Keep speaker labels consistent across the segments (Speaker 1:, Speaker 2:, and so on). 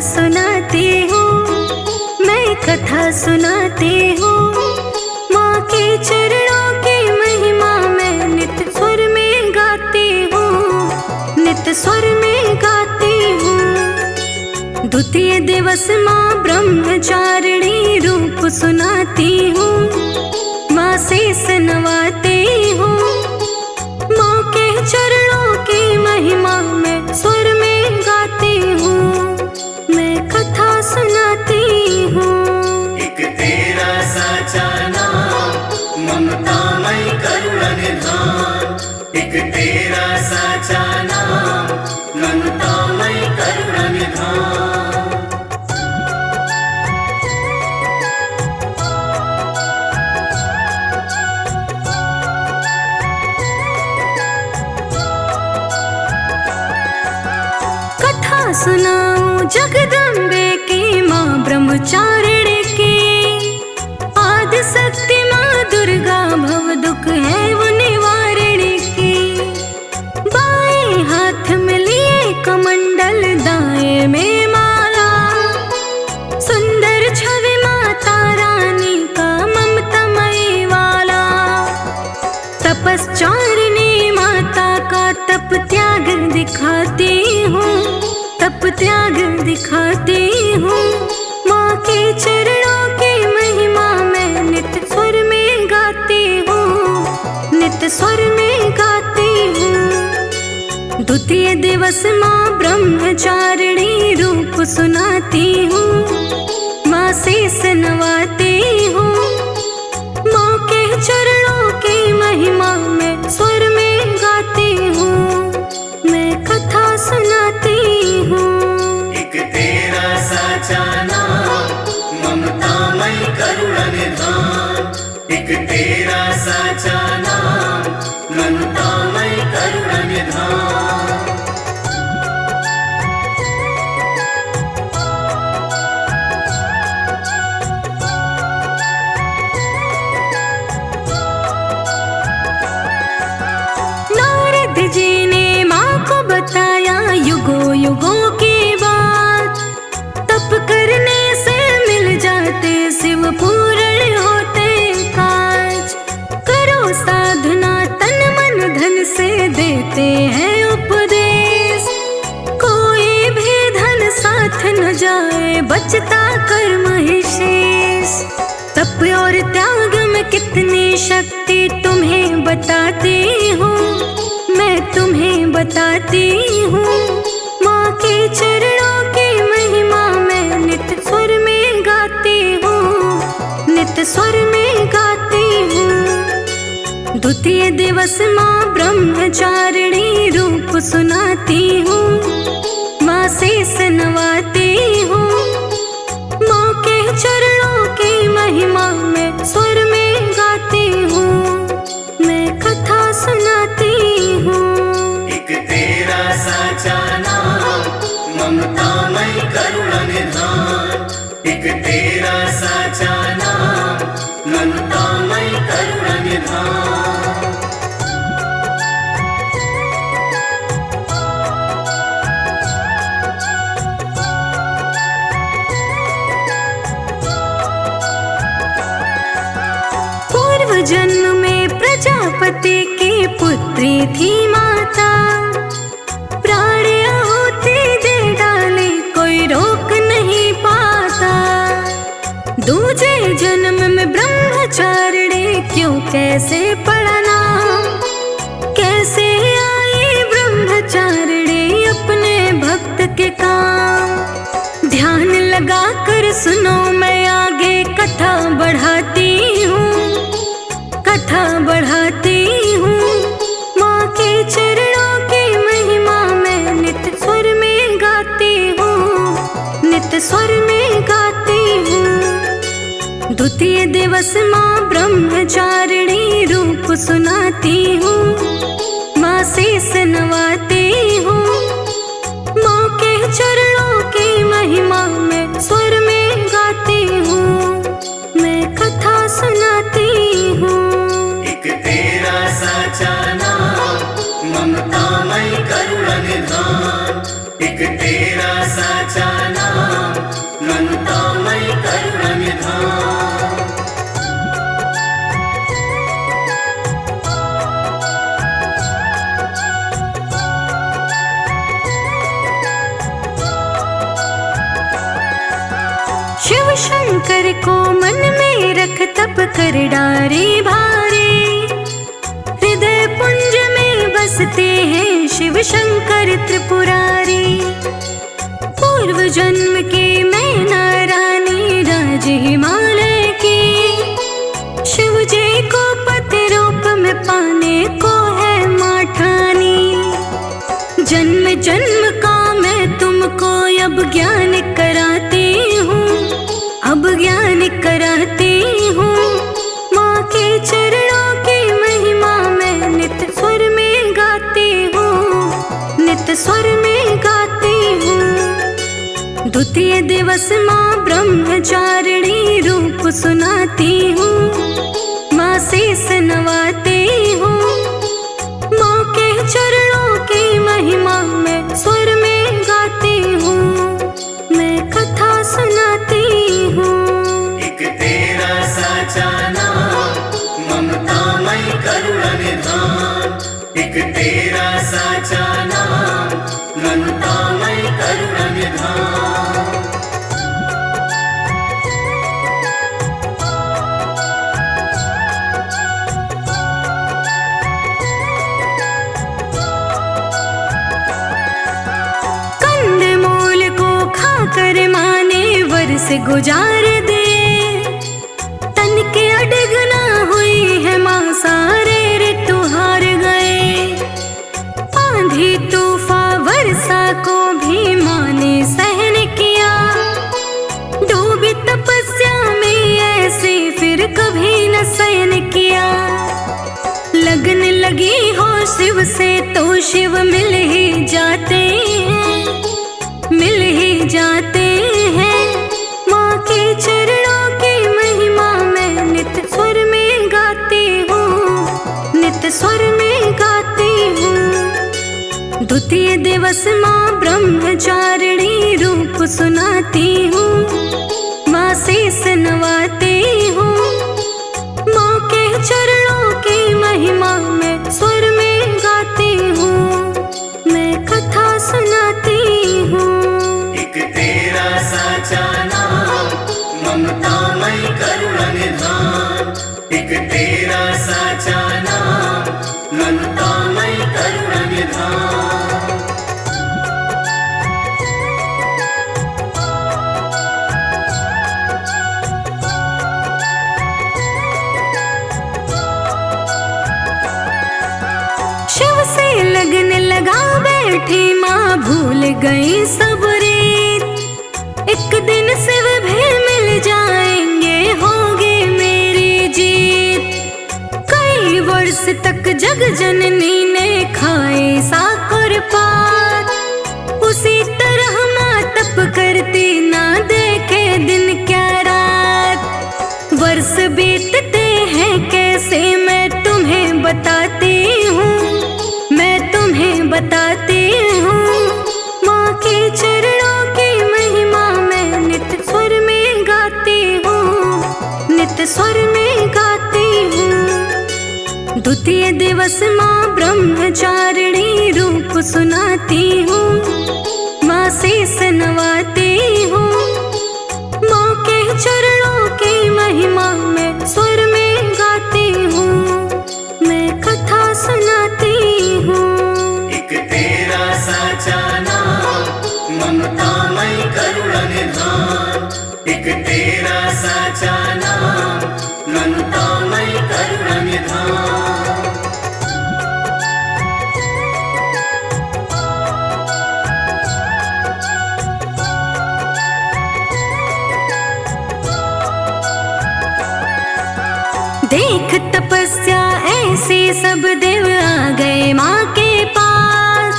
Speaker 1: सुनाती हूँ, मैं कथा सुनाती हूँ। माँ के चरणों की महिमा मैं नित्य स्वर में गाती हूँ, नित्य स्वर में गाती हूँ। द्वितीय दिवस माँ ब्रह्मचारिणी रूप सुनाती हूँ, माँ शेष नवाती हूँ। माँ के चरणों की महिमा मैं स्वर में गाती हूँ, मैं कथा सुनाती हूँ।
Speaker 2: एक तेरा साचा नाम ममतामय करुणा निधान, एक तेरा साचा नाम ममतामय करुणा निधान।
Speaker 1: सुनाऊं जगदम्बे की माँ ब्रह्मचारिणी की, आदि शक्ति माँ दुर्गा भव दुख है वो निवारिणी की। बाएं हाथ में लिए कमंडल, दाएं में माला, सुंदर छवि माता रानी का ममतामयी वाला। तपस्चारिणी माता का तप त्याग दिखाती हूँ, तप त्याग दिखाती हूँ। माँ के चरणों की महिमा मैं नित्य स्वर में गाती हूँ, नित्य स्वर में गाती हूँ। द्वितीय दिवस माँ ब्रह्मचारिणी रूप सुनाती हूँ, माँ शेष नवाती हूँ। माँ के चरणों की महिमा मैं स्वर में गाती हूँ, मैं कथा सुनाती हूँ।
Speaker 2: एक तेरा साचा नाम ममतामय करुणा निधान, एक तेरा साचा नाम ममतामय करुणा निधान।
Speaker 1: नारद जी ने माँ को बताया युगों युगों की बात, तप करने से मिल जाते शिव पूर्ण होते काज। करो साधना तन मन धन से देते हैं उपदेश, कोई भी धन साथ न जाए बचता कर्म ही शेष। तप और त्याग में कितनी शक्ति तुम्हें बताती हूँ, मैं तुम्हें बताती हूँ। माँ के चरणों की महिमा मैं नित्य स्वर में गाती हूँ, नित्य स्वर में गाती हूँ। द्वितीय दिवस माँ ब्रह्मचारिणी रूप सुनाती हूँ, माँ शेष नवाती हूँ। माँ के चरणों की महिमा मैं स्वर में गाती हूँ, मैं कथा सुनाती हूँ।
Speaker 2: एक तेरा साचा नाम ममतामय करुणा निधान, एक तेरा साचा नाम ममतामय करुणा निधान।
Speaker 1: पूर्व जन्म में प्रजापति की पुत्री थी माता, प्राण आहुति दे डाले कोई रोक नहीं पाता। दूजे जन्म में ब्रह्मचारिणी क्यों कैसे पढ़ना, कैसे आई ब्रह्मचारिणी अपने भक्त के काम। ध्यान लगा कर सुनो मैं आगे कथा बढ़ाती हूँ, कथा बढ़ाती हूँ। माँ के चरणों की महिमा मैं नित्य स्वर में गाती हूँ, नित्य स्वर में गाती हूँ। द्वितीय दिवस माँ ब्रह्मचारिणी रूप सुनाती हूँ, माँ शेष नवाती हूँ। माँ के चरणों की महिमा मैं स्वर में गाती हूँ, मैं कथा सुनाती हूँ।
Speaker 2: एक तेरा साचा नाम ममतामय करुणा निधान, एक तेरा साचा नाम ममतामयि करुणनिधान।
Speaker 1: शिव शंकर को मन में रख तप कर डारे भारे, हृदय पुंज में बसते हैं शिव शंकर त्रिपुरारी। पूर्व जन्म के मैं नारायणी राज हिमालय की, शिव जी को पति रूप में पाने को है माठानी। जन्म जन्म का मैं तुमको अब ज्ञान कराती हूँ, अब ज्ञान कराती हूँ। माँ के चरणों की महिमा मैं नित्य स्वर में गाती हूँ, नित्य स्वर में गाती हूँ। द्वितीय दिवस माँ ब्रह्मचारिणी रूप सुनाती हूँ, माँ शीस नवाती हूँ। माँ के चरणों की महिमा मैं स्वर में गाती हूँ, मैं कथा सुनाती हूँ।
Speaker 2: एक तेरा साचा नाम ममतामयि करुणनिधान। एक तेरा साचा नाम ममतामयि करुणनिधान।
Speaker 1: कंदमूल को खाकर माने वर्ष गुजार दिए, तन के अडग ना हुई है माँ सारे ऋतु हार गए। आंधी तूफान वर्षा को भी माँ ने सहन किया, डूबी तपस्या में ऐसे फिर कभी न सहन किया। लगन लगी हो शिव से तो शिव मिल ही जाते हैं, मिल ही जाते हैं। माँ के चरणों की महिमा मैं नित्य स्वर में गाती हूँ, नित्य स्वर में गाती हूँ। द्वितीय दिवस माँ ब्रह्मचारिणी रूप सुनाती हूँ, माँ शीस नवाती हूँ। माँ के चरणों की महिमा मैं स्वर में गाती हूँ, मैं कथा सुनाती हूँ।
Speaker 2: एक तेरा साचा नाम ममतामयि करुणनिधान। एक तेरा साचा नाम ममतामयि करुणनिधान।
Speaker 1: शिव से लगन लगा बैठी माँ भूल गई सब रीत। एक दिन शिव भी मिल जाएंगे, होगी मेरी जीत। कई वर्ष तक जग जननी ने खाए साकुर पात, उसी तरह माँ तप करती ना देखे दिन क्या रात। वर्ष बीतते हैं कैसे मैं तुम्हें बताती हूँ, मैं तुम्हें बताती हूँ। माँ के चरणों की महिमा मैं नित्य स्वर में गाती हूँ, नित्य स्वर में गाती हूँ। द्वितीय दिवस माँ ब्रह्मचारिणी रूप सुनाती हूँ, माँ शीस नवाती हूँ। माँ के चरणों की महिमा मैं स्वर में गाती हूँ, मैं कथा सुनाती हूँ।
Speaker 2: एक तेरा साचा नाम ममतामयि करुणनिधान। एक तेरा साचा नाम ममतामयि करुणनिधान।
Speaker 1: देख तपस्या ऐसी सब देव आ गए माँ के पास।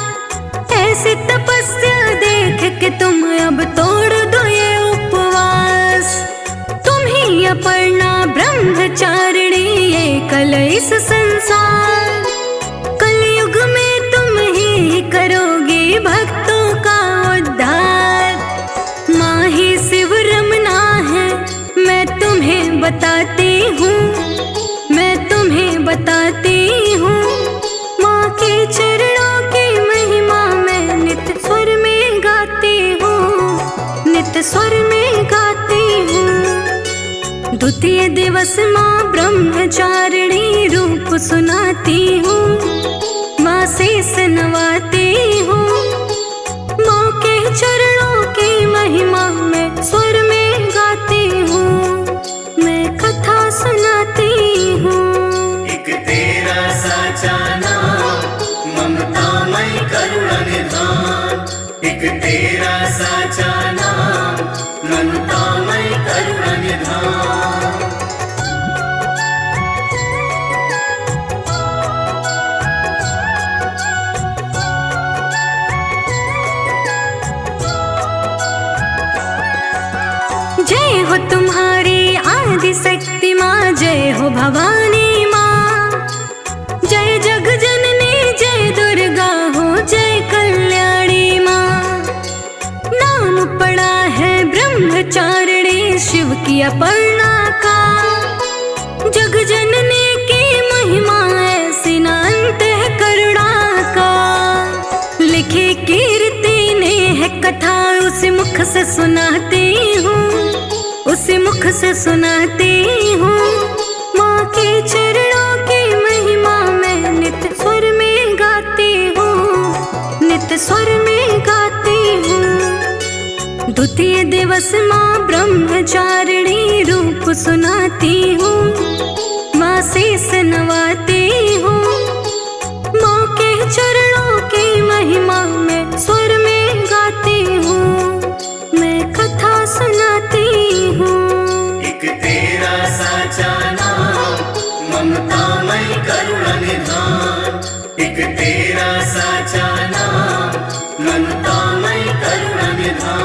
Speaker 1: ऐसी तपस्या देख के तुम अब तोड़ दो ये उपवास। तुम ही अपर्णा ब्रह्मचारिणी ये कल इस संसार। कलयुग में तुम ही करोगी भक्तों का उद्धार। माँ ही शिव रमना बताती हूँ, मैं तुम्हें बताती हूँ। माँ के चरणों की महिमा मैं नित्य स्वर में गाती हूँ, नित्य स्वर में गाती हूँ। द्वितीय दिवस माँ ब्रह्मचारिणी रूप सुनाती हूँ, माँ शेष नवाती हूँ। माँ के चरणों की महिमा मैं स्वर में गाती हूँ, मैं कथा सुनाती हूँ।
Speaker 2: एक तेरा साचा नाम ममतामय करुणा निधान। एक तेरा साचा नाम ममतामय करुणा निधान।
Speaker 1: जय हो तुम्हारी आदि शक्ति माँ, जय हो भवानी माँ। जय जग जननी जय दुर्गा हो, जय कल्याणी माँ। नाम पड़ा है ब्रह्मचारिणी शिव की अपर्णा का। जग जननी की महिमा ऐसी ना अंत है करुणा का। लिखी कीर्ति ने है कथा, उसी मुख से सुनाती हूँ, उसी मुख से सुनाती हूँ। माँ के चरणों की महिमा मैं नित्य स्वर में गाती हूँ, नित्य स्वर में गाती हूँ। द्वितीय दिवस माँ ब्रह्मचारिणी रूप सुनाती हूँ, माँ शेष नवाती हूँ। माँ के चरणों की महिमा मैं स्वर में गाती हूँ, मैं कथा सुनाती हूँ।
Speaker 2: एक तेरा साचा नाम ममतामय करुणा निधान। एक तेरा साचा नाम ममतामय करुणा निधान।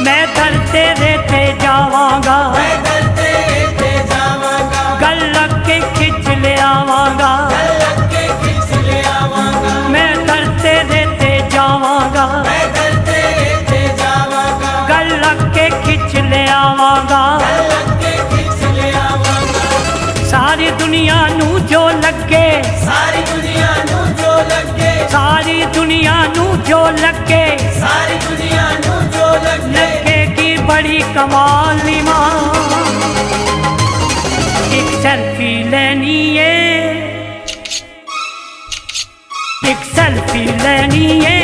Speaker 3: मैं दर तेरे ते जावांगा,
Speaker 2: मैं दर तेरे ते जावांगा,
Speaker 3: गल लग के खिंच ले आवांगा।
Speaker 2: गल लग के खिंच ले आवांगा।
Speaker 3: मैं दर तेरे ते जावांगा,
Speaker 2: मैं दर तेरे ते जावांगा,
Speaker 3: गल लग के खिंच ले आवांगा।
Speaker 2: गल लग के खिंच ले आवांगा।
Speaker 3: सारी दुनिया नू जो लगे,
Speaker 2: सारी दुनिया नू जो लगे,
Speaker 3: सारी दुनिया नू जो लगे,
Speaker 2: सारी दुनिया नू जो लगे,
Speaker 3: लगेगी बड़ी कमाल नी माँ। एक सेल्फी लेनी है, एक सेल्फी लेनी है,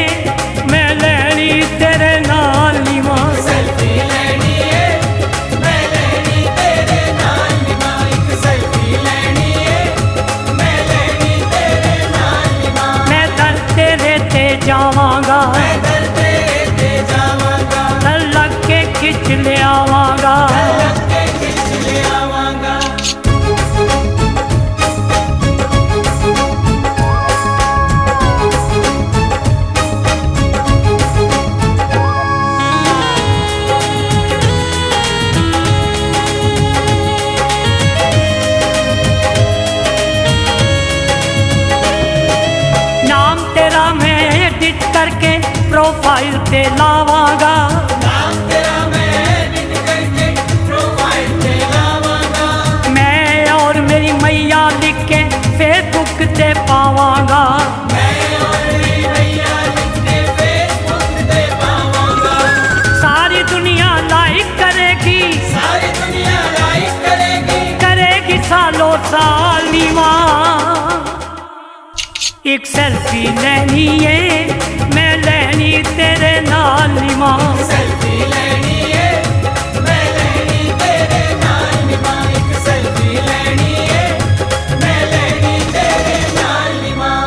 Speaker 3: मैं लेनी तेरे नाल नी माँ।
Speaker 2: सेल्फी लेनी है, मैं लेनी तेरे नाल नी माँ। एक सेल्फी लेनी है, मैं लेनी तेरे नाल नी माँ।
Speaker 3: मैं दर तेरे ते जावांगा,
Speaker 2: मैं दर तेरे ते जावांगा,
Speaker 3: गल लग के खिंच ले आवांगा।
Speaker 2: गल लग के खिंच ले आवांगा।
Speaker 3: नाम तेरा मैं एडिट करके प्रोफाइल ते लावांगा।
Speaker 2: नाम तेरा मैं एडिट करके प्रोफाइल पे लावांगा।
Speaker 3: मैं और मेरी मैया लिख के फेसबुक ते पावांगा।
Speaker 2: मैं और मेरी मैया लिख के फेसबुक पे पावांगा।
Speaker 3: सारी दुनिया लाइक करेगी,
Speaker 2: सारी दुनिया लाइक करेगी,
Speaker 3: करेगी सालों साल नी माँ। एक सेल्फी लेनी है, मैं लेनी तेरे नाल नी माँ।
Speaker 2: सेल्फी लेनी है, मैं लेनी तेरे नाल नी माँ। एक सेल्फी लेनी है, मैं लेनी तेरे नाल नी माँ।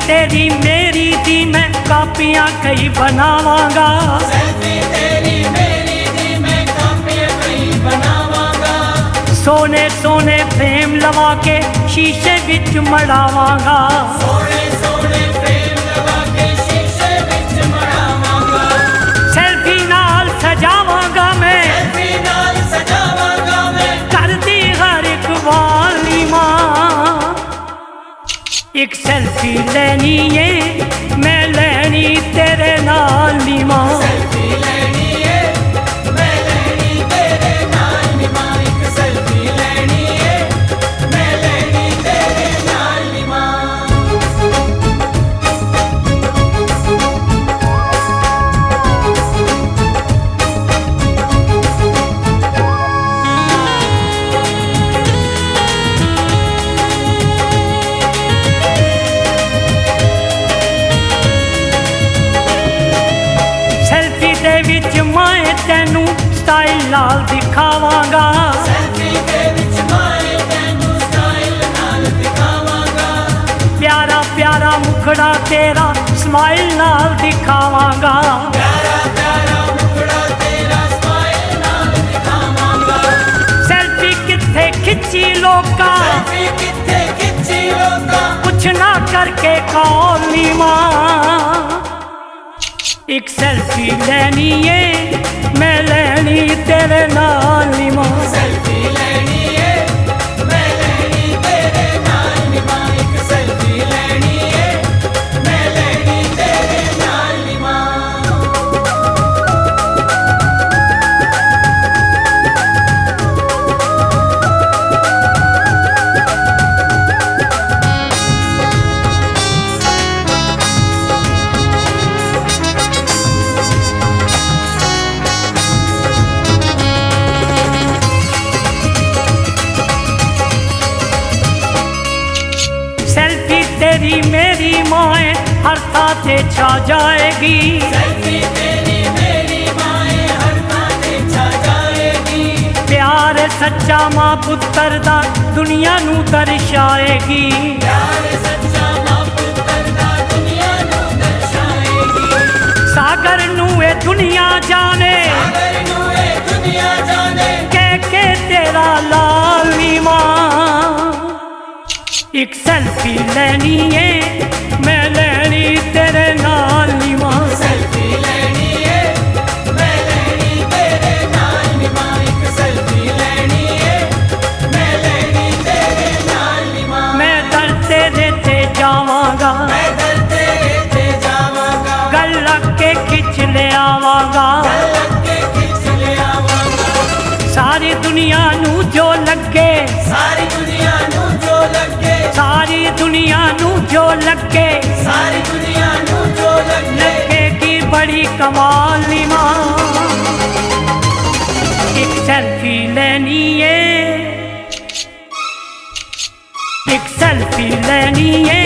Speaker 3: तेरी मेरी दी मैं कापियां कई बनावांगा।
Speaker 2: सेल्फी तेरी मेरी दी मैं कापियां कई बनावांगा।
Speaker 3: सोने सोने फ्रेम लवा के शीशे विच मड़ावांगा।
Speaker 2: सोने सोने फ्रेम लगा के शीशे विच मड़ावांगा।
Speaker 3: सेल्फी नाल सजावांगा मैं,
Speaker 2: सेल्फी नाल सजावांगा मैं।
Speaker 3: करदी हर एक वाली मां। एक सेल्फी लेनी है मैं लेनी तेरे नाल नी मां।
Speaker 2: सेल्फी लेनी है मैं लेनी तेरे नाल नी मां। एक सेल्फी लेनी है मैं लेनी तेरे नाल नी मां।
Speaker 3: सेल्फी दे विच मैं तेनू स्टाइल नाल दिखावांगा।
Speaker 2: सेल्फी दे विच मैं तैनू स्टाइल नाल दिखावांगा।
Speaker 3: प्यारा प्यारा मुखड़ा तेरा स्माइल नाल दिखावांगा।
Speaker 2: प्यारा प्यारा मुखड़ा तेरा स्माइल नाल दिखावांगा।
Speaker 3: सेल्फी किथे खिंची लोका,
Speaker 2: सेल्फी किथे खिंची लोका।
Speaker 3: कुछ ना करके कॉल नी मां। एक सेल्फी लेनी है मैं लेनी तेरे नाल नी मां।
Speaker 2: सेल्फी लेनी है मैं लेनी तेरे नाल नी मां। एक सेल्फी लेनी है मैं लेनी तेरे नाल नी मां।
Speaker 3: सेल्फी तेरी मेरी माए हर थाते छा जाएगी।
Speaker 2: सेल्फी तेरी मेरी माए हर थाते छा जाएगी।
Speaker 3: प्यार सच्चा मां पुत्तर दा दुनिया नू दर्शाएगी।
Speaker 2: प्यार सच्चा मां पुत्तर दा दुनिया नू दर्शाएगी।
Speaker 3: सागर नू ए दुनिया जाने
Speaker 2: सागर नू ए दुनिया जाने।
Speaker 3: के तेरा लाल नी मां। एक सेल्फी लेनी है मैं लेनी तेरे नाल नी मां।
Speaker 2: सेल्फी लेनी है मैं लेनी तेरे नाल नी मां। एक सेल्फी लेनी है मैं लेनी तेरे नाल नी मां।
Speaker 3: मैं दर तेरे ते जावांगा,
Speaker 2: मैं दर तेरे ते जावांगा।
Speaker 3: गल लग के खिंच ले आवांगा।
Speaker 2: लग के खिंच ले आवांगा।
Speaker 3: सारी दुनिया नू जो लगे,
Speaker 2: सारी दुनिया नू जो लगे।
Speaker 3: सारी दुनिया नू जो लगे,
Speaker 2: सारी दुनिया नू जो लगे।
Speaker 3: लगेगी बड़ी कमाल नी मां। एक सेल्फी लेनी है, एक सेल्फी लेनी है